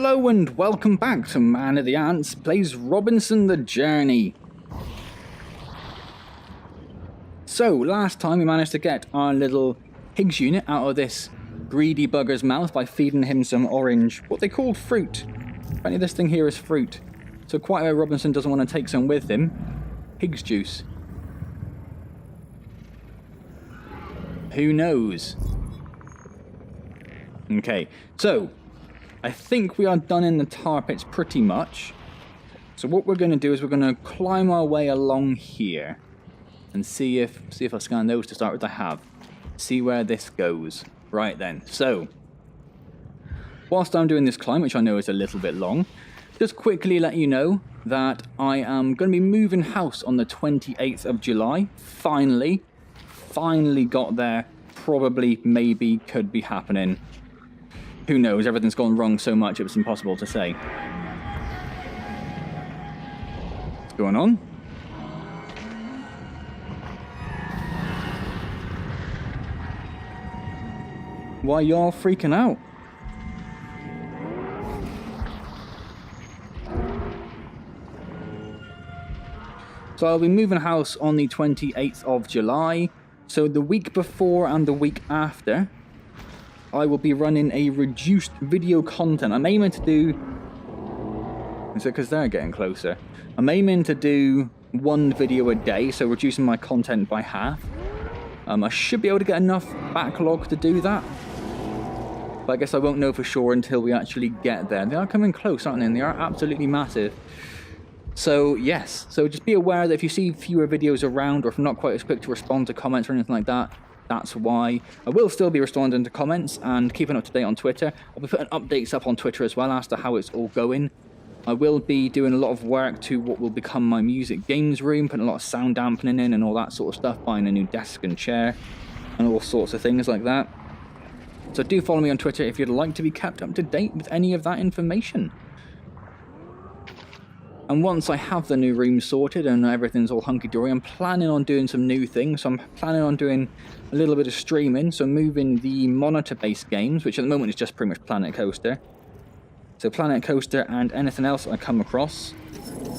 Hello and welcome back to Man of the Antz Plays Robinson the Journey. So, last time we managed to get our little Higgs unit out of this greedy bugger's mouth by feeding him some orange, what they called fruit. Apparently this thing here is fruit. So quite where Robinson doesn't want to take some with him. Higgs juice. Who knows? Okay, so I think we are done in the tar pits pretty much. So what we're going to do is we're going to climb our way along here and see if I scan those to start with. I have. See where this goes. Right then. So whilst I'm doing this climb, which I know is a little bit long, just quickly let you know that I am going to be moving house on the 28th of July. Finally got there. Probably, maybe, could be happening. Who knows? Everything's gone wrong so much it was impossible to say. What's going on? Why y'all freaking out? So I'll be moving house on the 28th of July. So the week before and the week after, I will be running a reduced video content. I'm aiming to do... Is it because they're getting closer? I'm aiming to do one video a day, so reducing my content by half. I should be able to get enough backlog to do that. But I guess I won't know for sure until we actually get there. They are coming close, aren't they? And they are absolutely massive. So, yes. So just be aware that if you see fewer videos around, or if I'm not quite as quick to respond to comments or anything like that, that's why. I will still be responding to comments and keeping up to date on Twitter. I'll be putting updates up on Twitter as well as to how it's all going. I will be doing a lot of work to what will become my music games room, putting a lot of sound dampening in and all that sort of stuff, buying a new desk and chair and all sorts of things like that. So do follow me on Twitter if you'd like to be kept up to date with any of that information. And once I have the new room sorted and everything's all hunky-dory, I'm planning on doing some new things. So I'm planning on doing a little bit of streaming, so moving the monitor-based games, which at the moment is just pretty much Planet Coaster. So Planet Coaster and anything else I come across.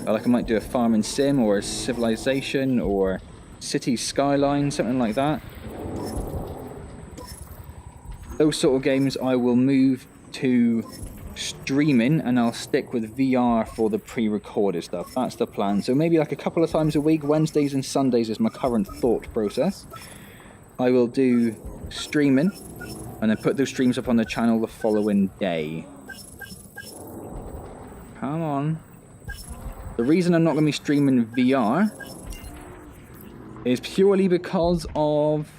Like I might do a Farming Sim or a Civilization or City Skyline, something like that. Those sort of games I will move to streaming, and I'll stick with VR for the pre-recorded stuff. That's the plan. So maybe like a couple of times a week, Wednesdays and Sundays is my current thought process. I will do streaming and then put those streams up on the channel the following day. Come on. The reason I'm not going to be streaming VR is purely because of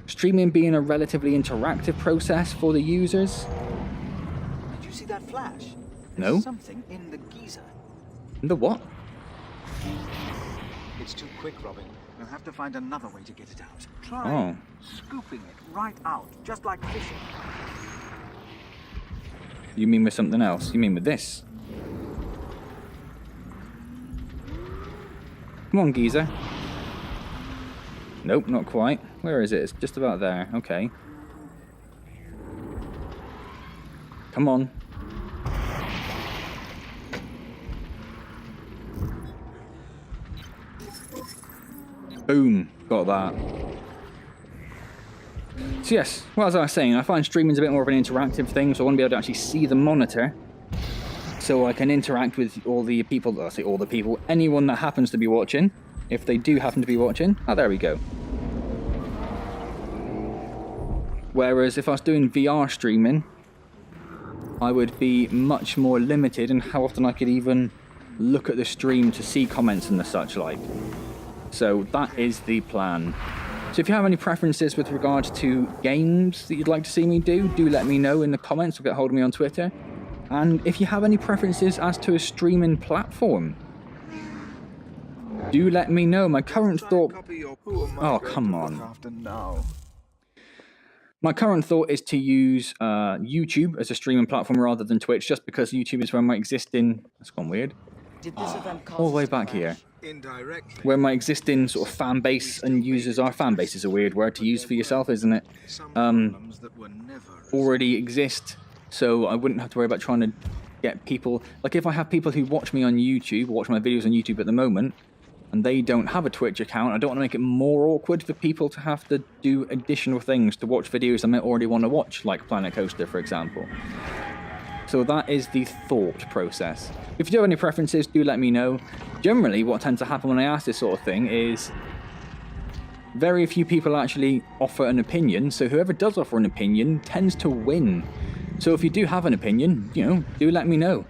streaming being a relatively interactive process for the users. See that flash? No. There's something in the geyser. The what? It's too quick, Robin. You'll have to find another way to get it out. Try scooping it right out, just like fishing. You mean with something else? You mean with this? Come on, geezer. Nope, not quite. Where is it? It's just about there. Okay. Come on. Boom. Got that. So yes, well, as I was saying, I find streaming's a bit more of an interactive thing, so I want to be able to actually see the monitor so I can interact with all the people, I say all the people, anyone that happens to be watching, if they do happen to be watching. Oh, there we go. Whereas if I was doing VR streaming, I would be much more limited in how often I could even look at the stream to see comments and the such like. So that is the plan. So if you have any preferences with regards to games that you'd like to see me do let me know in the comments or get hold of me on Twitter. And if you have any preferences as to a streaming platform, do let me know. My current thought... Oh, come on. My current thought is to use YouTube as a streaming platform rather than Twitch, just because YouTube is where my existing... That's gone weird. All the way back here. Where my existing sort of fan base and users are. Fan base is a weird word to use for yourself, isn't it? Already exist So I wouldn't have to worry about trying to get people... Like, if I have people who watch me on YouTube, watch my videos on YouTube at the moment, and they don't have a Twitch account, I don't want to make it more awkward for people to have to do additional things to watch videos they might already want to watch, like Planet Coaster, for example. So that is the thought process. If you do have any preferences, do let me know. Generally, what tends to happen when I ask this sort of thing is very few people actually offer an opinion, so whoever does offer an opinion tends to win. So if you do have an opinion, you know, do let me know.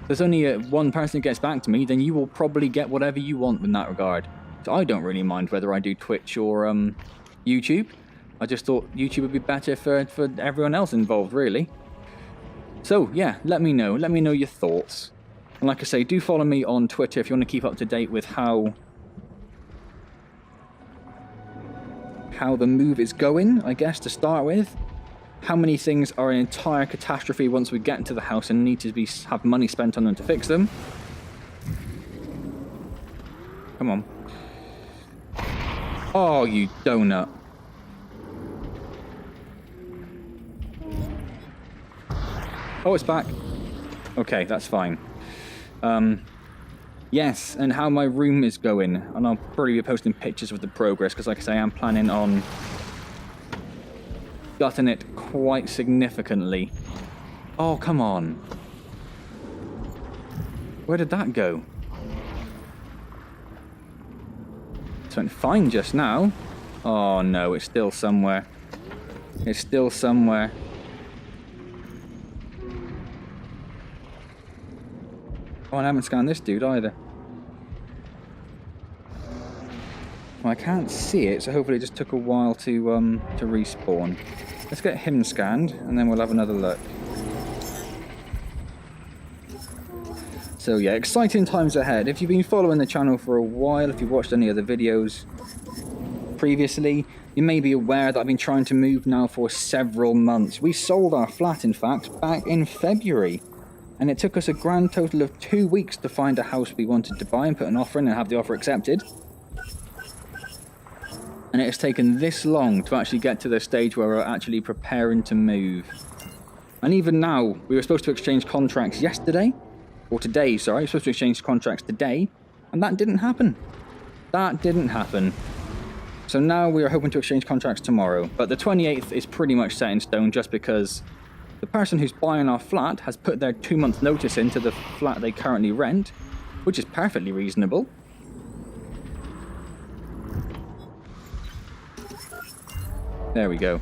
If there's only one person who gets back to me, then you will probably get whatever you want in that regard. So I don't really mind whether I do Twitch or YouTube. I just thought YouTube would be better for everyone else involved, really. So, yeah, let me know. Let me know your thoughts. And like I say, do follow me on Twitter if you want to keep up to date with how the move is going, I guess, to start with. How many things are an entire catastrophe once we get into the house and need to have money spent on them to fix them. Come on. Oh, you donut. Oh, it's back. Okay, that's fine. Yes, and how my room is going. And I'll probably be posting pictures of the progress, because like I say, I am planning on gutting it quite significantly. Oh, come on. Where did that go? It went fine just now. Oh no, it's still somewhere. It's still somewhere. Oh, and I haven't scanned this dude either. Well, I can't see it, so hopefully it just took a while to respawn. Let's get him scanned, and then we'll have another look. So yeah, exciting times ahead. If you've been following the channel for a while, if you've watched any other videos previously, you may be aware that I've been trying to move now for several months. We sold our flat, in fact, back in February. And it took us a grand total of 2 weeks to find a house we wanted to buy and put an offer in and have the offer accepted. And it has taken this long to actually get to the stage where we're actually preparing to move. And even now, we were supposed to exchange contracts yesterday. Or today, sorry. We were supposed to exchange contracts today. And that didn't happen. That didn't happen. So now we are hoping to exchange contracts tomorrow. But the 28th is pretty much set in stone just because the person who's buying our flat has put their 2-month notice into the flat they currently rent, which is perfectly reasonable. There we go.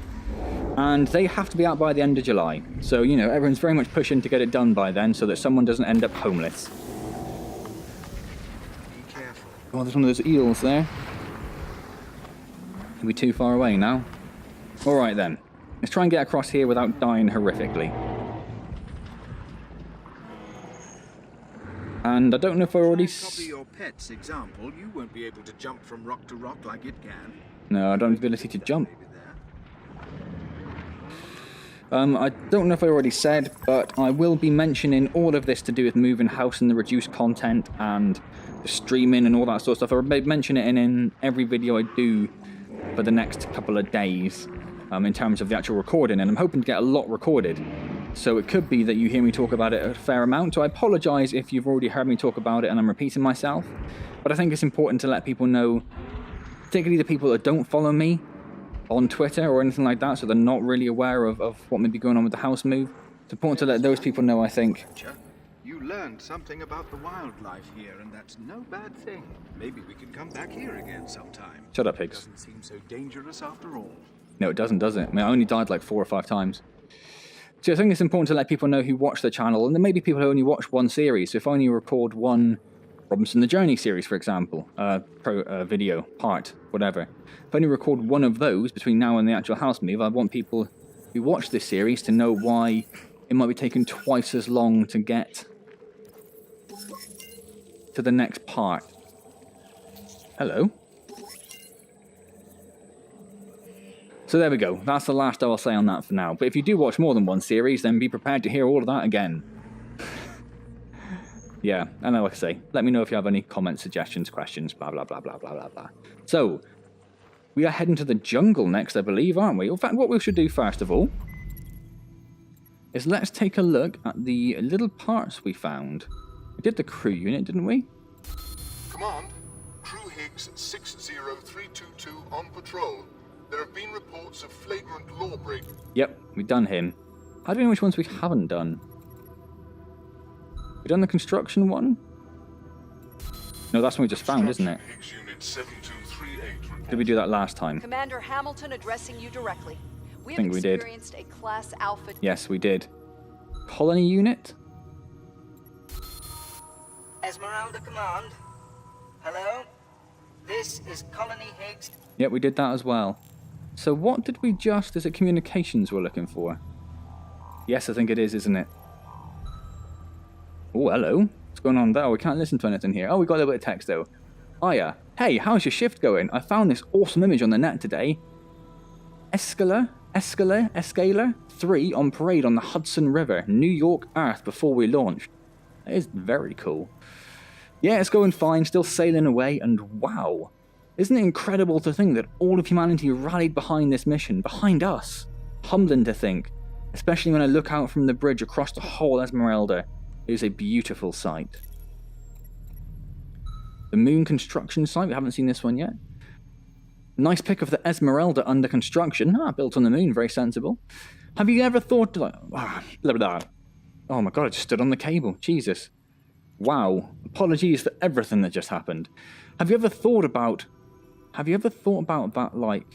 And they have to be out by the end of July. So, you know, everyone's very much pushing to get it done by then so that someone doesn't end up homeless. Be careful. Oh, there's one of those eels there. Are we too far away now? Alright then. Let's try and get across here without dying horrifically. And I don't know if I already... Copy your pet's example. You won't be able to jump from rock to rock like it can. No, I don't have the ability to jump. I don't know if I already said, but I will be mentioning all of this to do with moving house and the reduced content and the streaming and all that sort of stuff. I'll mention it in every video I do for the next couple of days. In terms of the actual recording, and I'm hoping to get a lot recorded. So it could be that you hear me talk about it a fair amount, so I apologise if you've already heard me talk about it and I'm repeating myself. But I think it's important to let people know, particularly the people that don't follow me on Twitter or anything like that, so they're not really aware of what may be going on with the house move. It's important to let those people know, I think. You learned something about the wildlife here, and that's no bad thing. Maybe we can come back here again sometime. Shut up, pigs. Doesn't seem so dangerous after all. No, it doesn't, does it? I mean, I only died like 4 or 5 times. So I think it's important to let people know who watch the channel, and there may be people who only watch one series. So if I only record one Robinson the Journey series, for example, video, part, whatever. If I only record one of those between now and the actual house move, I want people who watch this series to know why it might be taking twice as long to get to the next part. Hello. So there we go. That's the last I'll say on that for now. But if you do watch more than one series, then be prepared to hear all of that again. Yeah, and like I say, let me know if you have any comments, suggestions, questions, blah, blah, blah, blah, blah, blah, blah. So, we are heading to the jungle next, I believe, aren't we? In fact, what we should do first of all is let's take a look at the little parts we found. We did the crew unit, didn't we? Command, Crew Higgs 60322 on patrol. There have been reports of flagrant lawbreaking. Yep, we've done him. How do we know which ones we haven't done? We done the construction one? No, that's one we just found, isn't it? Higgs Unit 7238. Did we do that last time? Commander Hamilton addressing you directly. We think have we did. experienced a Class Alpha... Yes, we did. Colony unit? Esmeralda Command. Hello? This is Colony Higgs. Yep, we did that as well. So what did we just... Is it communications we're looking for? Yes, I think it is, isn't it? Oh, hello. What's going on there? We can't listen to anything here. Oh, we got a little bit of text, though. Hiya. Hey, how's your shift going? I found this awesome image on the net today. Escaler 3 on parade on the Hudson River, New York, Earth, before we launched. That is very cool. Yeah, it's going fine, still sailing away, and wow. Isn't it incredible to think that all of humanity rallied behind this mission, behind us? Humbling to think, especially when I look out from the bridge across the whole Esmeralda. It is a beautiful sight. The moon construction site, we haven't seen this one yet. Nice pic of the Esmeralda under construction. Built on the moon, very sensible. Have you ever thought... Oh my god, I just stood on the cable. Jesus. Wow. Apologies for everything that just happened. Have you ever thought about that like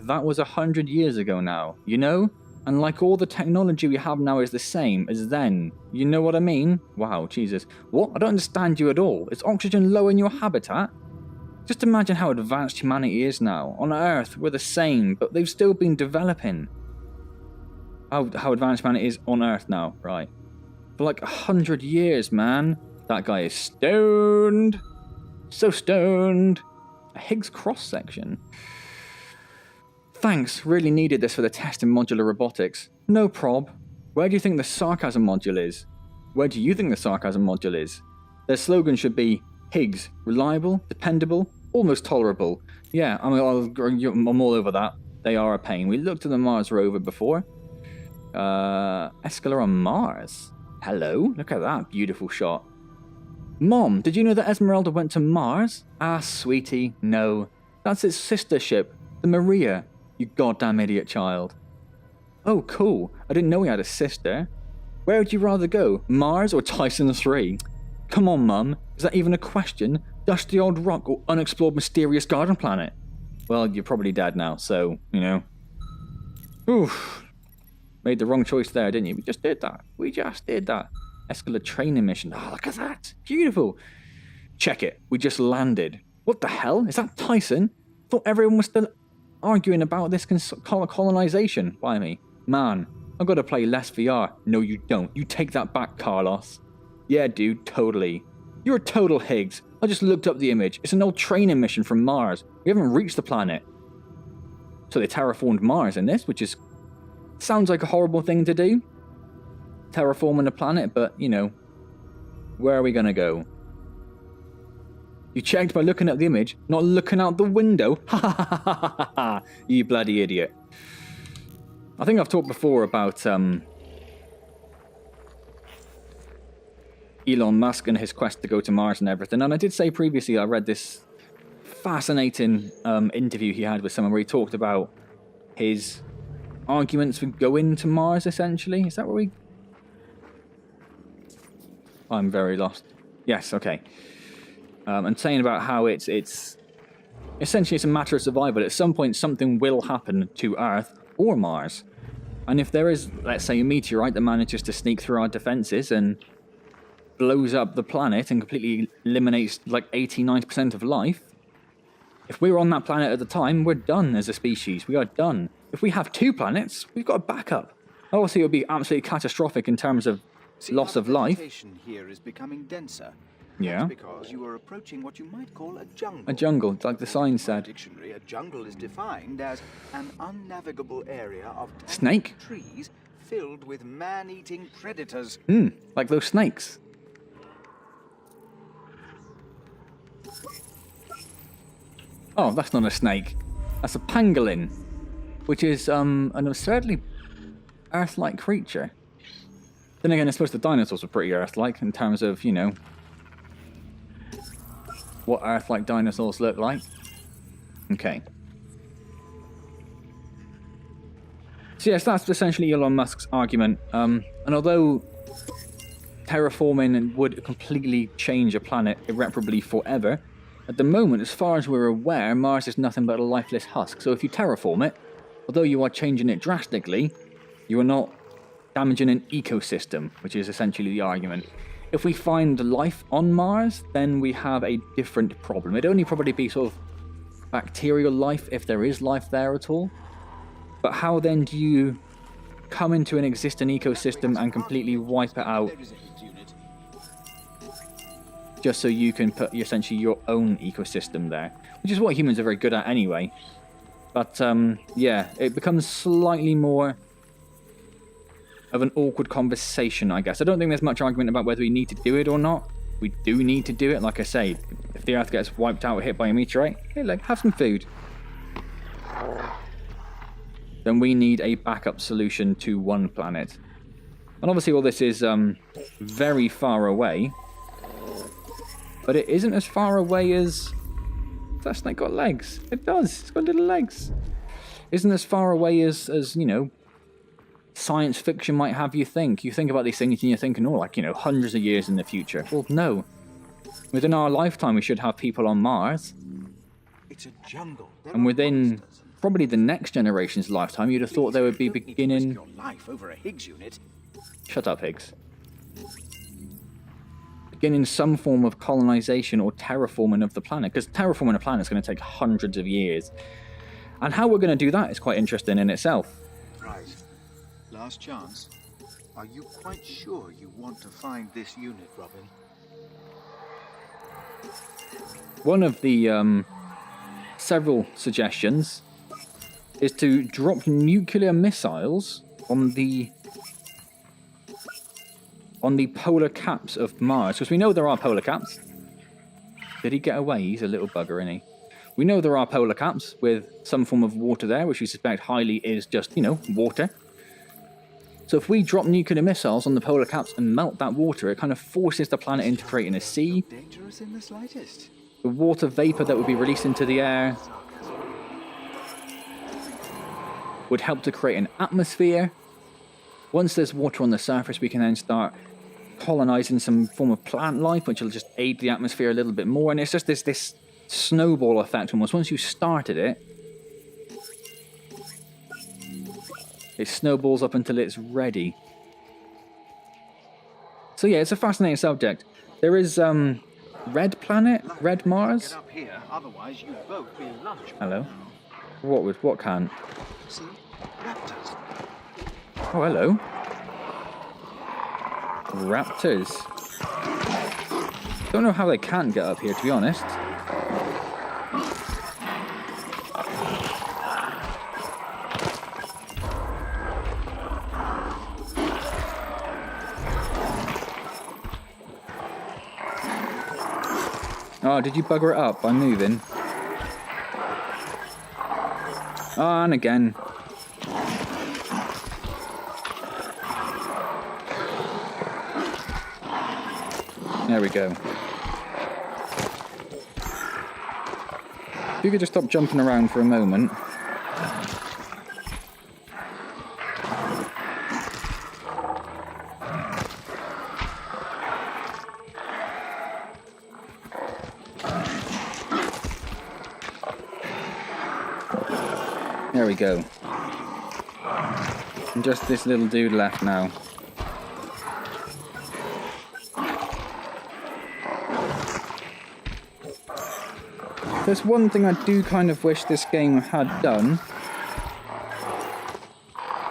that was 100 years ago now, you know? And like all the technology we have now is the same as then. You know what I mean? Wow, Jesus. What? I don't understand you at all. Is oxygen low in your habitat? Just imagine how advanced humanity is now. On Earth, we're the same, but they've still been developing. How advanced humanity is on Earth now, right? For like 100 years, man. That guy is stoned. So stoned. A Higgs cross-section. Thanks, really needed this for the test in modular robotics. No prob. Where do you think the sarcasm module is? Where do you think the sarcasm module is? Their slogan should be Higgs, reliable, dependable, almost tolerable. Yeah, I'm all over that. They are a pain. We looked at the Mars rover before. Escaler on Mars. Hello, look at that beautiful shot. Mom, did you know that Esmeralda went to Mars? Ah, sweetie, no. That's its sister ship, the Maria. You goddamn idiot child. Oh, cool. I didn't know he had a sister. Where would you rather go, Mars or Tyson 3? Come on, Mum. Is that even a question? Dusty old rock or unexplored mysterious garden planet? Well, you're probably dead now, so, you know. Oof. Made the wrong choice there, didn't you? We just did that. Escaler training mission. Oh, look at that. Beautiful. Check it. We just landed. What the hell? Is that Tyson? Thought everyone was still arguing about this colonization. Why me? Man, I've got to play less VR. No, you don't. You take that back, Carlos. Yeah, dude, totally. You're a total Higgs. I just looked up the image. It's an old training mission from Mars. We haven't reached the planet. So they terraformed Mars in this, which is... sounds like a horrible thing to do. Terraforming a planet, but, you know, where are we going to go? You checked by looking at the image, not looking out the window. Ha ha ha ha ha ha! You bloody idiot. I think I've talked before about Elon Musk and his quest to go to Mars and everything. And I did say previously I read this fascinating interview he had with someone where he talked about his arguments for going to Mars, essentially. Is that where we... I'm very lost. Yes, okay. And saying about how it's essentially it's a matter of survival. At some point, something will happen to Earth or Mars. And if there is, let's say, a meteorite that manages to sneak through our defenses and blows up the planet and completely eliminates like 80-90% of life, if we were on that planet at the time, we're done as a species. We are done. If we have 2 planets, we've got a backup. Obviously, it would be absolutely catastrophic in terms of loss of life. Vegetation here is becoming denser. Yeah. That's because you are approaching what you might call a jungle. A jungle, like the sign said. Dictionary, a jungle is defined as an unnavigable area of Snake? trees filled with man-eating predators. Like those snakes. Oh, that's not a snake. That's a pangolin. which is an absurdly Earth-like creature. Then again, I suppose the dinosaurs were pretty Earth-like in terms of, you know, what Earth-like dinosaurs look like. Okay. So yes, that's essentially Elon Musk's argument. And although terraforming would completely change a planet irreparably forever, at the moment, as far as we're aware, Mars is nothing but a lifeless husk. So if you terraform it, although you are changing it drastically, you are not damaging an ecosystem, which is essentially the argument. If we find life on Mars, then we have a different problem. It'd only probably be sort of bacterial life, if there is life there at all. But how then do you come into an existing ecosystem and completely wipe it out just so you can put essentially your own ecosystem there? Which is what humans are very good at anyway. But yeah, it becomes slightly more of an awkward conversation, I guess. I don't think there's much argument about whether we need to do it or not. We do need to do it. Like I say, if the Earth gets wiped out or hit by a meteorite, hey, look, have some food. Then we need a backup solution to one planet. And obviously all this is very far away. But it isn't as far away as... That snake got legs. It does. It's got little legs. Isn't as far away as you know, science fiction might have you think. You think about these things and you're thinking, oh, like, you know, hundreds of years in the future. Well, no. Within our lifetime, we should have people on Mars. It's a jungle. And within probably the next generation's lifetime, you'd have thought they would be beginning... Your life over a Higgs unit. Shut up, Higgs. Beginning some form of colonization or terraforming of the planet. Because terraforming a planet is going to take hundreds of years. And how we're going to do that is quite interesting in itself. Right. Last chance. Are you quite sure you want to find this unit, Robin? One of the several suggestions is to drop nuclear missiles on the polar caps of Mars, because we know there are polar caps. Did he get away? He's a little bugger, isn't he? We know there are polar caps with some form of water there, which we suspect highly is just, you know, water. So if we drop nuclear missiles on the polar caps and melt that water, it kind of forces the planet into creating a sea. Dangerous in the slightest. The water vapor that would be released into the air would help to create an atmosphere. Once there's water on the surface, we can then start colonizing some form of plant life, which will just aid the atmosphere a little bit more. And it's just this snowball effect almost. Once you started it, it snowballs up until it's ready. So yeah, it's a fascinating subject. There is Red Planet, Red Mars. Get up here, otherwise you both be lunch. Hello. What can't? See? Raptors. Oh, hello. Raptors. Don't know how they can't get up here, to be honest. Oh, did you bugger it up by moving? Oh, and again. There we go. If you could just stop jumping around for a moment. There we go. And just this little dude left now. There's one thing I do kind of wish this game had done,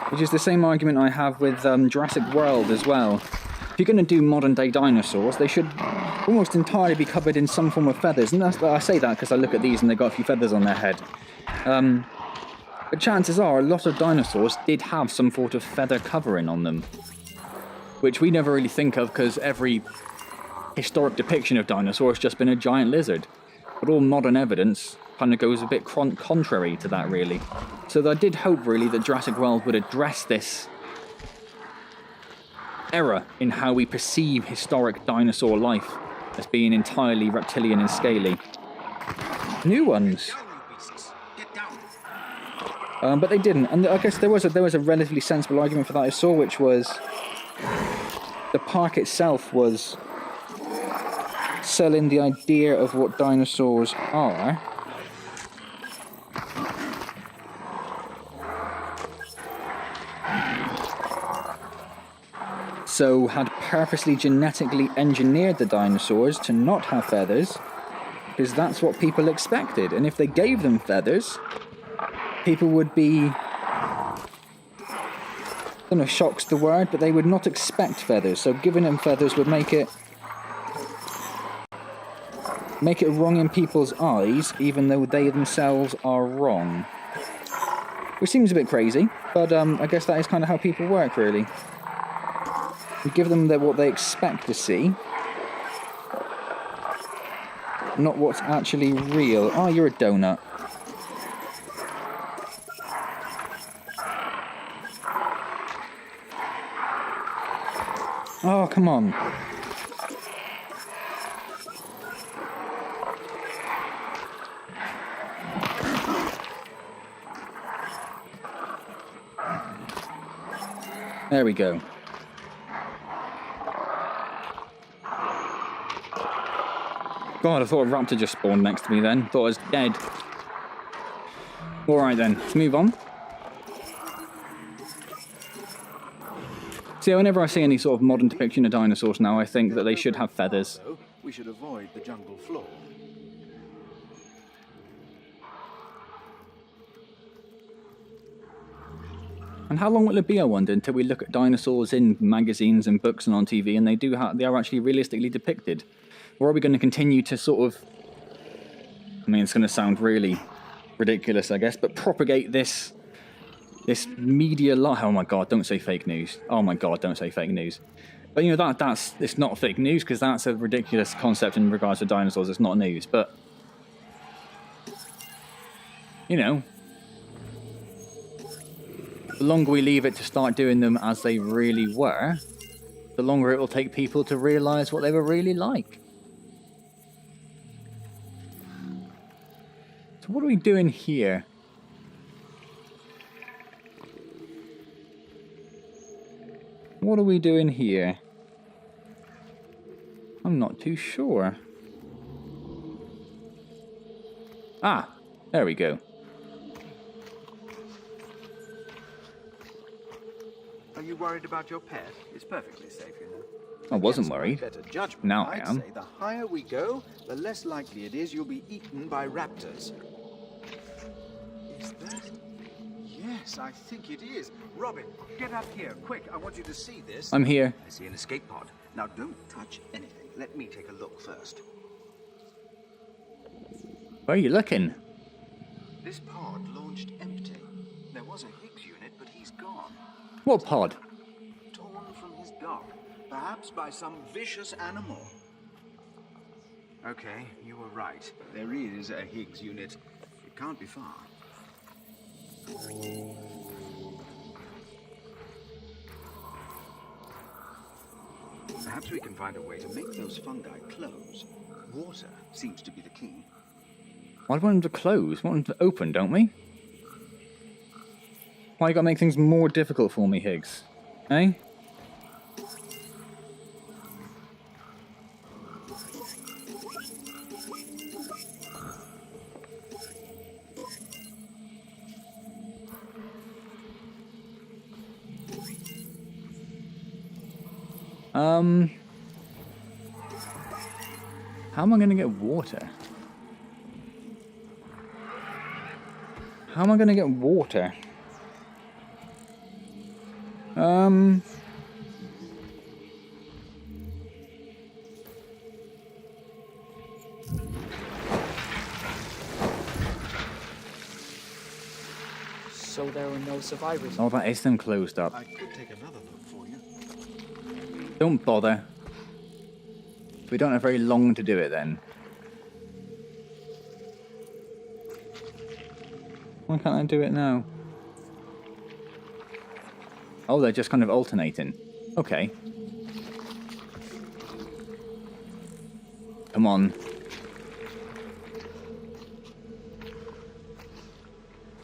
which is the same argument I have with Jurassic World as well. If you're going to do modern day dinosaurs, they should almost entirely be covered in some form of feathers. And I say that because I look at these and they've got a few feathers on their head. But chances are a lot of dinosaurs did have some sort of feather covering on them, which we never really think of because every historic depiction of dinosaurs has just been a giant lizard. But all modern evidence kind of goes a bit contrary to that, really. So I did hope, really, that Jurassic World would address this error in how we perceive historic dinosaur life as being entirely reptilian and scaly. New ones. But they didn't, and I guess there was a relatively sensible argument for that I saw, which was the park itself was selling the idea of what dinosaurs are. So had purposely genetically engineered the dinosaurs to not have feathers, because that's what people expected. And if they gave them feathers, people would be, I don't know if shock's the word, but they would not expect feathers. So giving them feathers would make it wrong in people's eyes, even though they themselves are wrong. Which seems a bit crazy, but I guess that is kind of how people work, really. You give them what they expect to see, not what's actually real. Oh, you're a donut. Oh, come on. There we go. God, I thought a raptor just spawned next to me then. Thought I was dead. Alright then, let's move on. See, whenever I see any sort of modern depiction of dinosaurs now, I think that they should have feathers. We should avoid the jungle floor. And how long will it be, I wonder, until we look at dinosaurs in magazines and books and on TV, and they are actually realistically depicted? Or are we going to continue to sort of, I mean, it's going to sound really ridiculous, I guess, but propagate this media lie? Oh my God, don't say fake news. Oh my God, don't say fake news. But you know, it's not fake news, because that's a ridiculous concept in regards to dinosaurs. It's not news, but you know, the longer we leave it to start doing them as they really were, the longer it will take people to realise what they were really like. So what are we doing here? What are we doing here? I'm not too sure. Ah, there we go. Are you worried about your pet? It's perfectly safe, you know. I wasn't Against my worried. better judgment, Now I I'd am. say the higher we go, the less likely it is you'll be eaten by raptors. Is that? Yes, I think it is. Robin, get up here, quick. I want you to see this. I'm here. I see an escape pod. Now don't touch anything. Let me take a look first. Where are you looking? This pod launched empty. There was a Higgs unit, but he's gone. What pod? Torn from his dock, perhaps by some vicious animal. Okay, you were right. There is a Higgs unit. It can't be far. Perhaps we can find a way to make those fungi close. Water seems to be the key. Why do we want them to close? We want them to open, don't we? Why you gotta make things more difficult for me, Higgs? Eh? How am I gonna get water? How am I gonna get water? So there were no survivors. Oh, that is them closed up. I could take another look for you. Don't bother. We don't have very long to do it then. Why can't I do it now? Oh, they're just kind of alternating. Okay. Come on.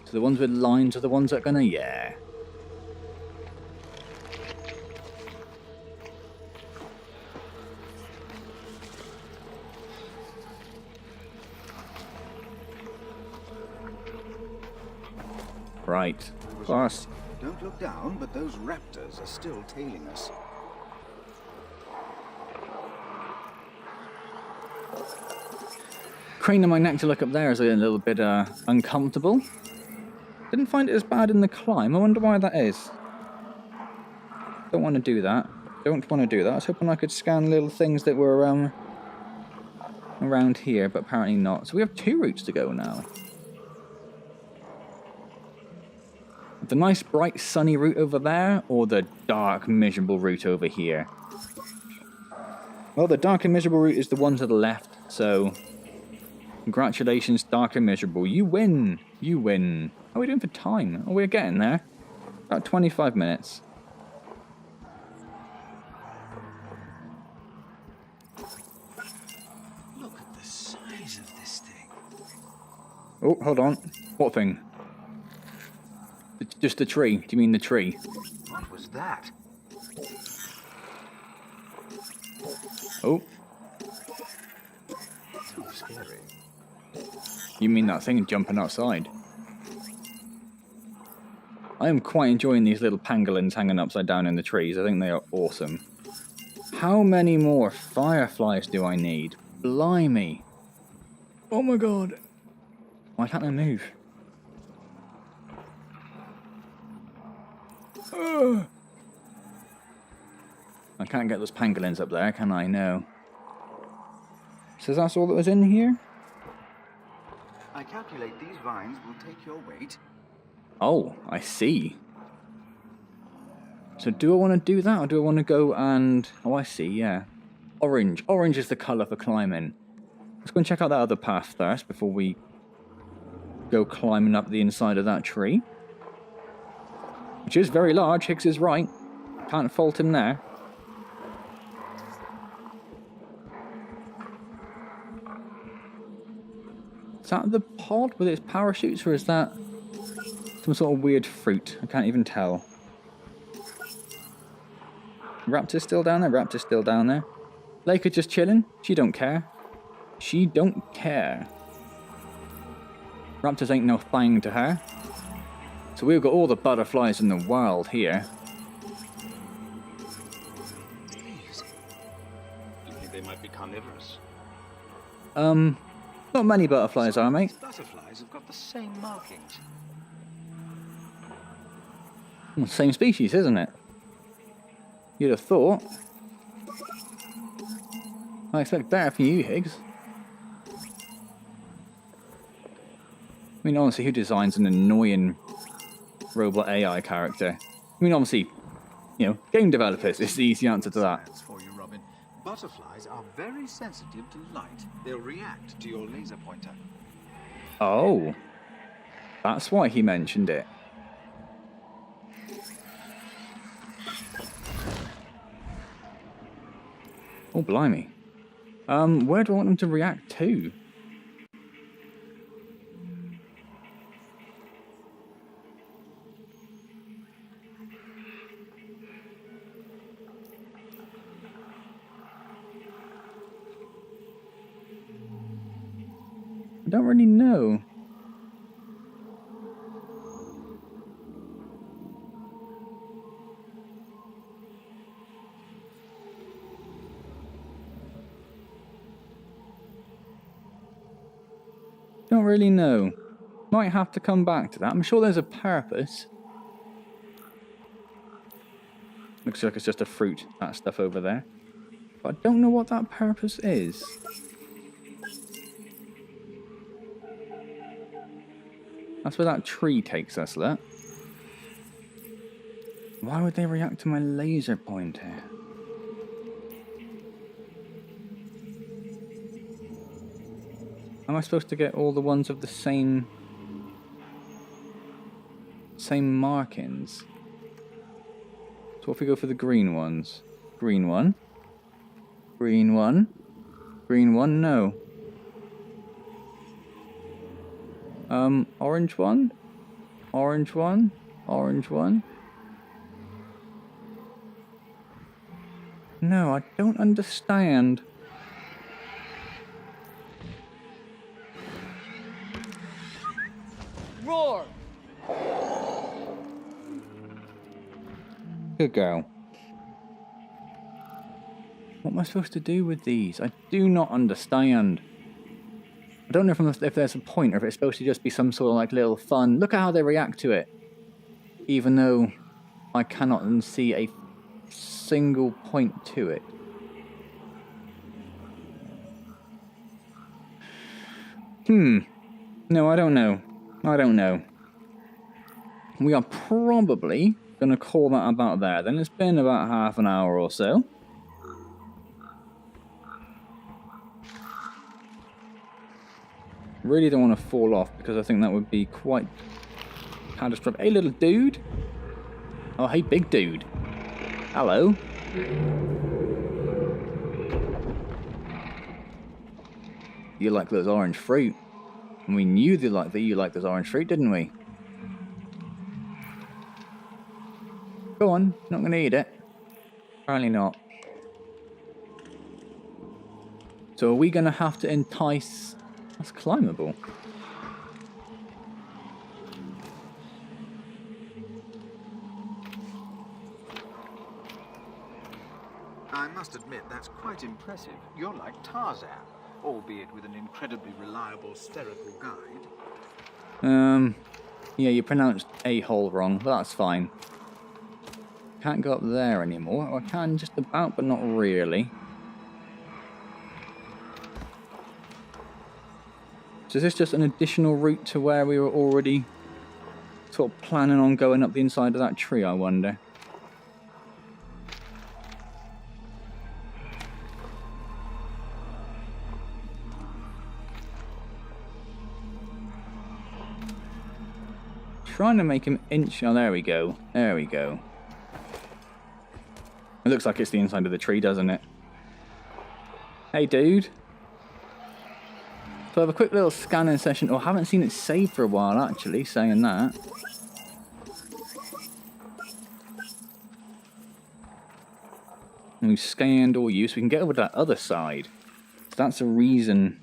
So the ones with lines are the ones that are gonna... Yeah. Right. Class. Don't look down, but those raptors are still tailing us. Craning my neck to look up there is a little bit uncomfortable. Didn't find it as bad in the climb. I wonder why that is. Don't want to do that. Don't want to do that. I was hoping I could scan little things that were around here, but apparently not. So we have 2 routes to go now. The nice, bright, sunny route over there, or the dark, miserable route over here? Well, the dark and miserable route is the one to the left, so... Congratulations, dark and miserable. You win! You win. How are we doing for time? Oh, we're getting there. About 25 minutes. Look at the size of this thing. Oh, hold on. What thing? Just the tree. Do you mean the tree? What was that? Oh. Too scary. You mean that thing jumping outside? I am quite enjoying these little pangolins hanging upside down in the trees. I think they are awesome. How many more fireflies do I need? Blimey. Oh my god. Why can't I move? Ugh. I can't get those pangolins up there, can I? No. So that's all that was in here? I calculate these vines will take your weight. Oh, I see. So do I want to do that, or do I want to go and... Oh, I see, yeah. Orange. Orange is the colour for climbing. Let's go and check out that other path first before we go climbing up the inside of that tree. Which is very large, Higgs is right. Can't fault him there. Is that the pod with its parachutes, or is that some sort of weird fruit? I can't even tell. Raptor's still down there? Raptor's still down there. Laker just chilling? She don't care. She don't care. Raptors ain't no thing to her. So we've got all the butterflies in the world here. You think they might be carnivorous? Not many butterflies are, mate. These butterflies have got the same markings. Well, same species, isn't it? You'd have thought. I expect better from you, Higgs. I mean, honestly, who designs an annoying robot AI character? I mean, obviously, you know, game developers is the easy answer to that. That's for you, Robin. Butterflies are very sensitive to light. They'll react to your laser pointer. Oh. That's why he mentioned it. Oh, blimey. Where do I want them to react to? I don't really know. Don't really know. Might have to come back to that. I'm sure there's a purpose. Looks like it's just a fruit, that stuff over there. But I don't know what that purpose is. That's where that tree takes us, look. Why would they react to my laser pointer? Am I supposed to get all the ones of the same same markings. So if we go for the green ones? Green one. Green one. Green one, no. Orange one. Orange one. Orange one. No, I don't understand. Roar! Good girl. What am I supposed to do with these? I do not understand. I don't know if there's a point or if it's supposed to just be some sort of like little fun. Look at how they react to it. Even though I cannot see a single point to it. No, I don't know. I don't know. We are probably going to call that about there. Then it's been about half an hour or so. Really don't want to fall off because I think that would be quite catastrophic. Hey, little dude. Oh, hey, big dude. Hello. You like those orange fruit. And we knew that you liked those orange fruit, didn't we? Go on, not going to eat it. Apparently not. So are we going to have to entice... That's climbable. I must admit, that's quite impressive. You're like Tarzan, albeit with an incredibly reliable spherical guide. Yeah, you pronounced a-hole wrong, but that's fine. Can't go up there anymore. Or I can just about, but not really. So is this just an additional route to where we were already sort of planning on going up the inside of that tree, I wonder? Trying to make him inch. Oh, there we go. There we go. It looks like it's the inside of the tree, doesn't it? Hey, dude. So I have a quick little scanning session. Oh, I haven't seen it saved for a while, actually, saying that. And we've scanned all use. We can get over to that other side. So that's a reason.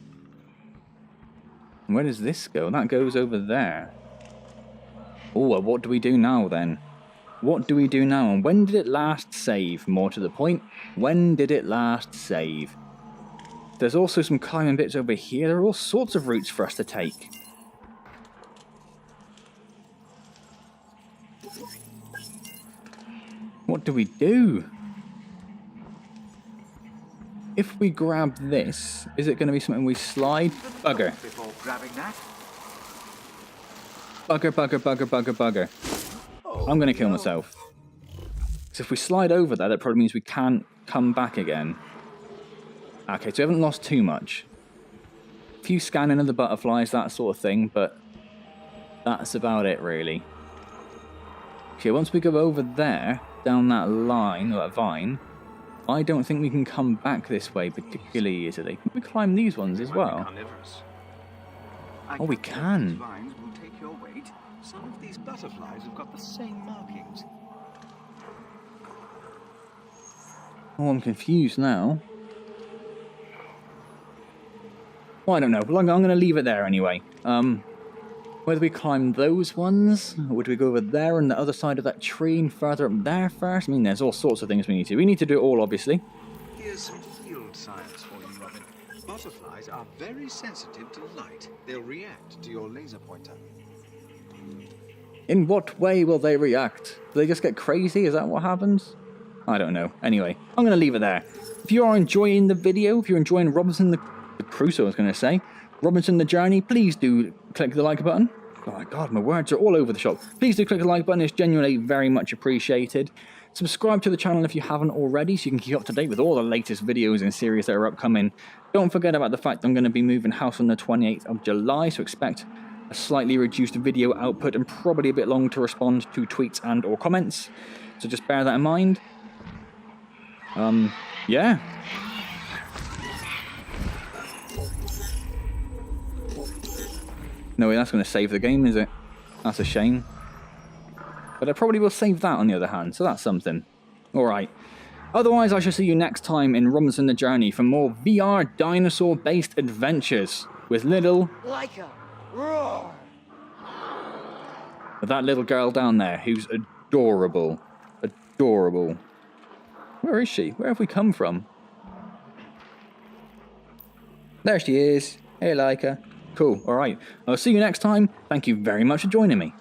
Where does this go? That goes over there. Oh, well, what do we do now, then? What do we do now? And when did it last save? More to the point, when did it last save? There's also some climbing bits over here. There are all sorts of routes for us to take. What do we do? If we grab this, is it going to be something we slide? Bugger. Before grabbing that. Bugger, bugger, bugger, bugger, bugger. I'm going to kill myself. Because if we slide over there, that probably means we can't come back again. Okay, so we haven't lost too much. A few scanning of the butterflies, that sort of thing, but that's about it, really. Okay, once we go over there, down that line, or that vine, I don't think we can come back this way particularly easily. Can we climb these ones as well? Oh, we can. Vines will take your weight. Some of these butterflies have got the same markings. Oh, I'm confused now. Well, I don't know. I'm going to leave it there anyway. Whether we climb those ones, or would we go over there on the other side of that tree and further up there first? I mean, there's all sorts of things we need to. We need to do it all, obviously. Here's some field science for you, Robin. Butterflies are very sensitive to light. They'll react to your laser pointer. In what way will they react? Do they just get crazy? Is that what happens? I don't know. Anyway, I'm going to leave it there. If you are enjoying the video, if you're enjoying Robinson the Crusoe, I was going to say, Robinson the Journey, please do click the like button. Oh my god, my words are all over the shop. Please do click the like button, it's genuinely very much appreciated. Subscribe to the channel if you haven't already so you can keep up to date with all the latest videos and series that are upcoming. Don't forget about the fact I'm going to be moving house on the 28th of July, so expect a slightly reduced video output and probably a bit long to respond to tweets and or comments. So just bear that in mind. Yeah. No way that's going to save the game, is it? That's a shame. But I probably will save that on the other hand, so that's something. Alright. Otherwise, I shall see you next time in Robinson the Journey for more VR dinosaur-based adventures with little... Leica, roar! with that little girl down there who's adorable. Adorable. Where is she? Where have we come from? There she is. Hey, Leica. Cool. Alright. I'll see you next time. Thank you very much for joining me.